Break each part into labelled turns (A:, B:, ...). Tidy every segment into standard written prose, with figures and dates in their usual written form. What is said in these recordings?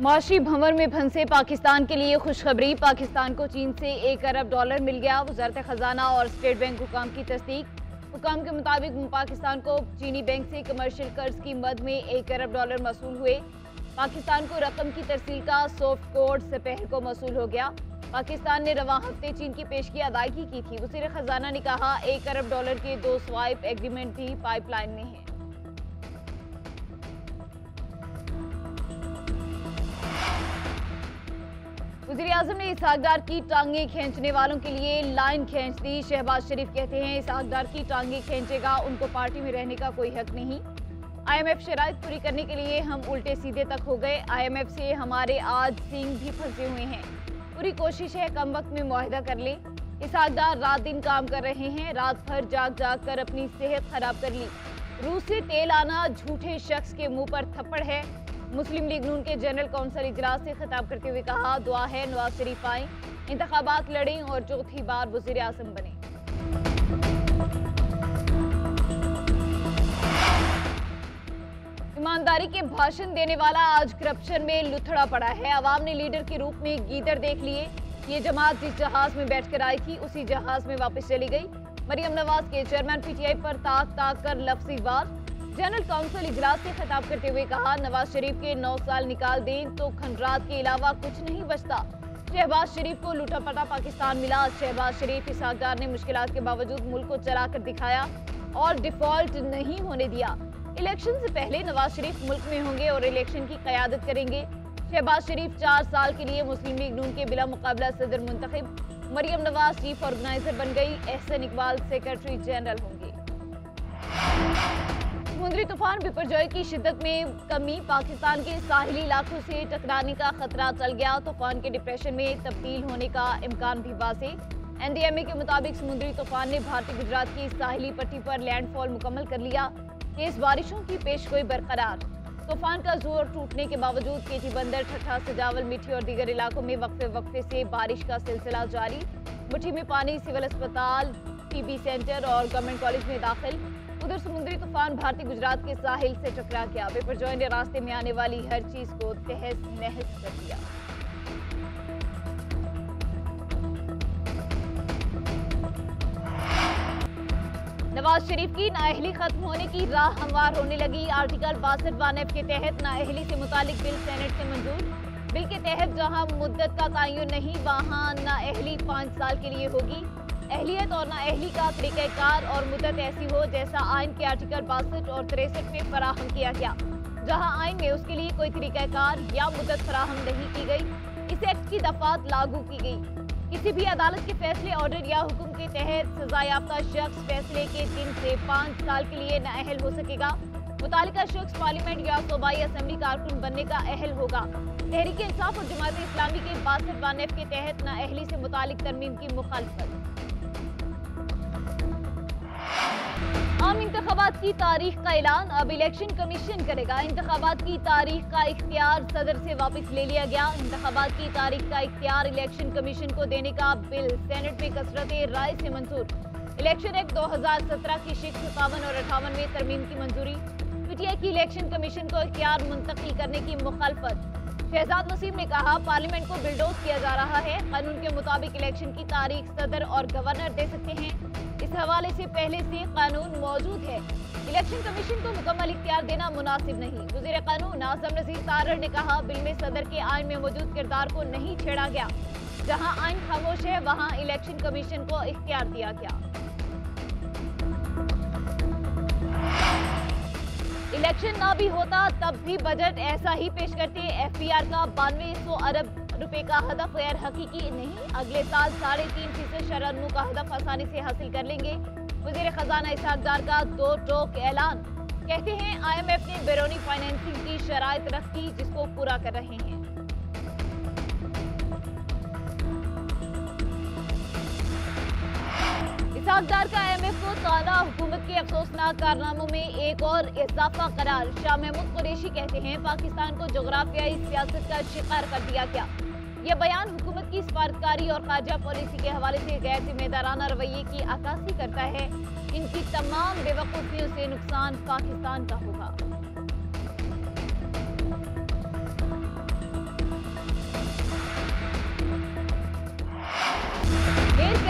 A: معاشی بھंवर में फंसे पाकिस्तान के लिए खुशखबरी। पाकिस्तान को चीन से $1 अरब मिल गया। वजारत खजाना और स्टेट बैंक हुकाम की तस्दीक। हुकाम के मुताबिक पाकिस्तान को चीनी बैंक से कमर्शियल कर्ज की मद में $1 अरब मसूल हुए। पाकिस्तान को रकम की तरसील का सॉफ्ट कोड दोपहर को मसूल हो गया। पाकिस्तान ने रवां हफ्ते चीन की पेशगी अदायगी की थी। वज़ीर खजाना ने कहा $1 अरब के 2 स्वाइप एग्रीमेंट भी पाइपलाइन में हैं। वज़ीर आज़म ने इसहाक डार की टांगें खींचने वालों के लिए लाइन खींच दी। शहबाज शरीफ कहते हैं इसहाक डार की टांगें खींचेगा, उनको पार्टी में रहने का कोई हक नहीं। IMF शराइत पूरी करने के लिए हम उल्टे सीधे तक हो गए। IMF से हमारे आज सिंह भी फंसे हुए हैं। पूरी कोशिश है कम वक्त में मुआहिदा कर ले। इसहाक डार रात दिन काम कर रहे हैं, रात भर जाग जाग कर अपनी सेहत खराब कर ली। रूस से तेल आना झूठे शख्स के मुंह पर थप्पड़ है। मुस्लिम लीग नून के जनरल कौंसिल इजलास से खिताब करते हुए कहा दुआ है नवाज शरीफ आए, इंतखाबात लड़ें और चौथी बार वज़ीर आज़म बने। ईमानदारी के भाषण देने वाला आज करप्शन में लुथड़ा पड़ा है। अवाम ने लीडर के रूप में गीदड़ देख लिए। ये जमात जिस जहाज में बैठकर आई थी उसी जहाज में वापस चली गई। मरियम नवाज के चेयरमैन PTI पर ताक ताक कर लफ्ज़ी वार। जनरल काउंसिल इजलास से खिताब करते हुए कहा नवाज शरीफ के 9 साल निकाल दें तो खंडरात के अलावा कुछ नहीं बचता। शहबाज शरीफ को लूटा पटा पाकिस्तान मिला। शहबाज शरीफ इसहाक डार ने मुश्किलात के बावजूद मुल्क को चला कर दिखाया और डिफॉल्ट नहीं होने दिया। इलेक्शन से पहले नवाज शरीफ मुल्क में होंगे और इलेक्शन की क़यादत करेंगे। शहबाज शरीफ 4 साल के लिए मुस्लिम लीग नून के बिला मुकाबला सदर मुंतखब। मरियम नवाज चीफ ऑर्गेनाइजर बन गई। एहसन इकबाल सेक्रेटरी जनरल होंगे। समुद्री तूफान बिपरजॉय की शिद्दत में कमी। पाकिस्तान के साहिली इलाकों से टकराने का खतरा टल गया। तूफान के डिप्रेशन में तब्दील होने का इम्कान भी वाज़ेह। NDMA के मुताबिक समुद्री तूफान ने भारतीय गुजरात की साहिली पट्टी पर लैंडफॉल मुकम्मल कर लिया। तेज बारिशों की पेशगोई बरकरार। तूफान का जोर टूटने के बावजूद केटी बंदर, ठट्ठा, सजावल, मिठी और दीगर इलाकों में वक्फे से बारिश का सिलसिला जारी। मुट्ठी में पानी। सिविल अस्पताल, TB सेंटर और गवर्नमेंट कॉलेज में दाखिल। उधर समुद्री तूफान भारतीय गुजरात के साहिल से टकरा गया। बिपरजॉय ने रास्ते में आने वाली हर चीज को तहस नहस कर दिया। नवाज शरीफ की नाअहली खत्म होने की राह हमवार होने लगी। आर्टिकल 62 1F के तहत नाअहली से मुतालिक बिल सेनेट से मंजूर। बिल के तहत जहां मुद्दत का तयन नहीं वहां नाअहली 5 साल के लिए होगी। अहलियत और नाअहली का तरीक़ाकार और मुद्दत ऐसी हो जैसा आइन के आर्टिकल 62 और 63 में फराहम किया गया। जहां आइन में उसके लिए कोई तरीक़ाकार या मुद्दत फराहम नहीं की गई, इस एक्ट की दफात लागू की गई। किसी भी अदालत के फैसले, ऑर्डर या हुक्म के तहत सजायाफ्ता शख्स फैसले के दिन से 5 साल के लिए नाअहल हो सकेगा। मुतालिका शख्स पार्लियामेंट या सूबाई असम्बली कारकुन बनने का अहल होगा। तहरीक इंसाफ और जमात इस्लामी के 62 1F के तहत नाअहली से मुतालिक तरमीम की मुखालफत। आम इंतखाबात की तारीख का ऐलान अब इलेक्शन कमीशन करेगा। इंतखाबात की तारीख का इख्तियार सदर से वापस ले लिया गया। इंतखाबात की तारीख का इख्तियार इलेक्शन कमीशन को देने का बिल सेनेट में कसरत राय से मंजूर। इलेक्शन एक्ट 2017 की शिक्ष 57 और 58 में तरमीम की मंजूरी। PTI की इलेक्शन कमीशन को इख्तियार मुंतकिल करने की मुखालफत। शहजाद वसीम ने कहा पार्लियामेंट को बिल्डोज किया जा रहा है। कानून के मुताबिक इलेक्शन की तारीख सदर और गवर्नर दे सकते हैं। इस हवाले से पहले से कानून मौजूद है। इलेक्शन कमीशन को मुकम्मल इख्तियार देना मुनासिब नहीं। वज़ीर कानून आज़म नज़ीर तारड़ ने कहा बिल में सदर के आइन में मौजूद किरदार को नहीं छेड़ा गया। जहां आइन खामोश है वहां इलेक्शन कमीशन को इख्तियार दिया गया। इलेक्शन ना भी होता तब भी बजट ऐसा ही पेश करते। FPR का 9200 अरब रुपए का हदफ गैर हकीकी नहीं। अगले साल 3.5% शरह का हदफ आसानी से हासिल कर लेंगे। वज़ीर खजाना इसहाक डार का 2 टोक ऐलान। कहते हैं IMF ने बैरूनी फाइनेंसिंग की शराइत रखी जिसको पूरा कर रहे हैं। इसहाक डार का IMF को ताना, हुकूमत के अफसोसनाक कारनामों में एक और इजाफा करार। शाह महमूद कुरैशी कहते हैं पाकिस्तान को जोग्राफियाई सियासत का शिकार कर दिया गया। यह बयान हुकूमत की सफारतकारी और खारजा पॉलिसी के हवाले से गैर जिम्मेदाराना रवैये की अक्कासी करता है। इनकी तमाम बेवकूफ़ियों से नुकसान पाकिस्तान का होगा।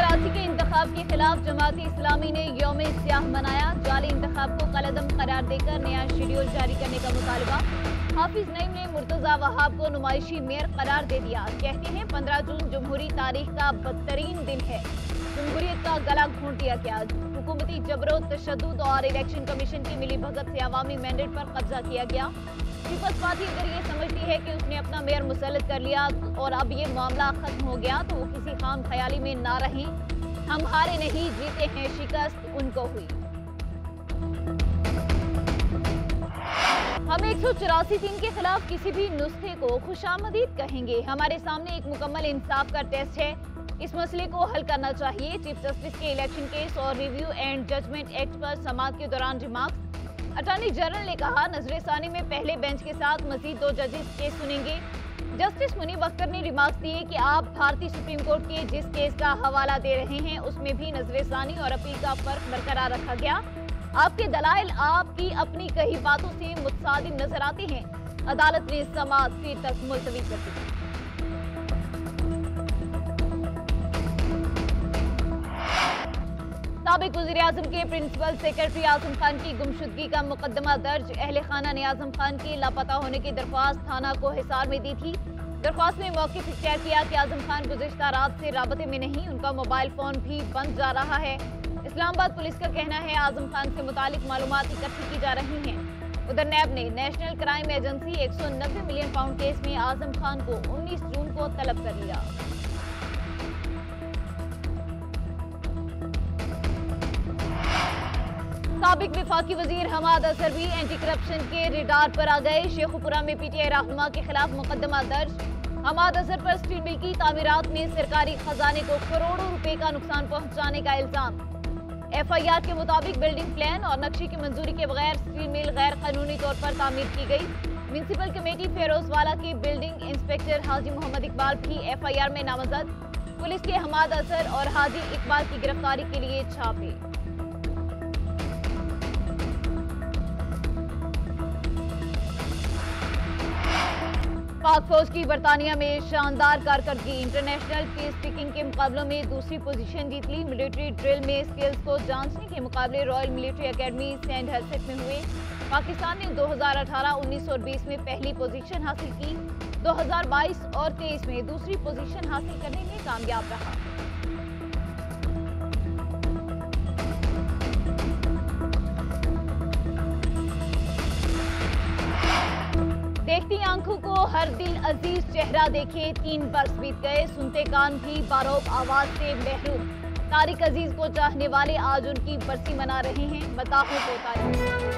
A: कराची के इंतखाब के खिलाफ जमात इस्लामी ने यौम स्याह मनाया। जाली इंतखाब को कलअदम करार देकर नया शेड्यूल जारी करने का मुतालबा। हाफिज नईम ने मुर्तजा वहाब को नुमाइशी मेयर करार दे दिया। कहते हैं 15 जून जमहूरी तारीख का बदतरीन दिन है। जमहूरियत का गला घोंट दिया गया। हुकूमती जबरो तशद्दुद और इलेक्शन कमीशन की मिली भगत से अवामी मैंडेट पर कब्जा किया गया। पीपल्स पार्टी अगर ये समझती है कि उसने अपना मेयर मुसल्लत कर लिया और अब ये मामला खत्म हो गया तो वो किसी खाम ख्याली में ना रहें। हम हारे नहीं, जीते हैं, शिकस्त उनको हुई। हम 184 दिन के खिलाफ किसी भी नुस्खे को खुशामदीद कहेंगे। हमारे सामने एक मुकम्मल इंसाफ का टेस्ट है। इस मसले को हल करना चाहिए। चीफ जस्टिस के इलेक्शन केस और रिव्यू एंड जजमेंट एक्ट पर समाअत के दौरान रिमार्क्स। अटॉर्नी जनरल ने कहा, नजर-ए-सानी में पहले बेंच के साथ मजीद 2 जजेस केस सुनेंगे। जस्टिस मुनीब अख्तर ने रिमार्क्स दिए कि आप भारतीय सुप्रीम कोर्ट के जिस केस का हवाला दे रहे हैं उसमें भी नजर-ए-सानी और अपील का फर्क बरकरार रखा गया। आपके दलाइल आपकी अपनी कही बातों से मुतसादिम नजर आते हैं। अदालत ने समाअत फिर तक मुलतवी कर दी। साबिक वज़ीर-ए-आज़म के प्रिंसिपल सेक्रेटरी आज़म खान की गुमशुदगी का मुकदमा दर्ज। अहले खाना ने आज़म खान के लापता होने की दरख्वास्त थाना को हिसार में दी थी। दरख्वास्त में मौक़िफ़ इख्तियार किया कि आज़म खान गुज़िश्ता रात से राबते में नहीं, उनका मोबाइल फ़ोन भी बंद जा रहा है। इस्लामाबाद पुलिस का कहना है आज़म खान से मुतालिक मालूमात इकट्ठी की जा रही हैं। उधर नैब ने national crime agency 190 million pound case में आज़म खान को 19 जून को तलब कर लिया। साबिक विफाकी वजीर हमाद अजहर भी एंटी करप्शन के रिडार पर आ गए। शेखुपुरा में पीटीआई रहनुमा के खिलाफ मुकदमा दर्ज। हमाद अजहर पर स्टील मिल की तामीरात में सरकारी खजाने को करोड़ों रुपए का नुकसान पहुंचाने का इल्जाम। एफआईआर के मुताबिक बिल्डिंग प्लान और नक्शे की मंजूरी के बगैर स्टील मिल गैर कानूनी तौर पर तामीर की गई। म्युनिसिपल कमेटी फेरोजवाला के बिल्डिंग इंस्पेक्टर हाजी मोहम्मद इकबाल भी एफआईआर में नामजद। पुलिस के हमाद अजहर और हाजी इकबाल की गिरफ्तारी के लिए छापे। पाक फौज की बरतानिया में शानदार कारकर्दगी। इंटरनेशनल पीस कीपिंग के मुकाबलों में दूसरी पोजीशन जीत ली। मिलिट्री ड्रिल में स्किल्स को जांचने के मुकाबले रॉयल मिलिट्री एकेडमी सेंट हेलसेट में हुए। पाकिस्तान ने 2018, 19 और 20 में पहली पोजीशन हासिल की। 2022 और 23 में दूसरी पोजीशन हासिल करने में कामयाब रहा। देखती आंखों को हर दिल अजीज चेहरा देखे। 3 बरस बीत गए, सुनते कान भी बारोब आवाज से महरूम। तारिक अजीज को चाहने वाले आज उनकी बरसी मना रहे हैं। बताओ को तारीख।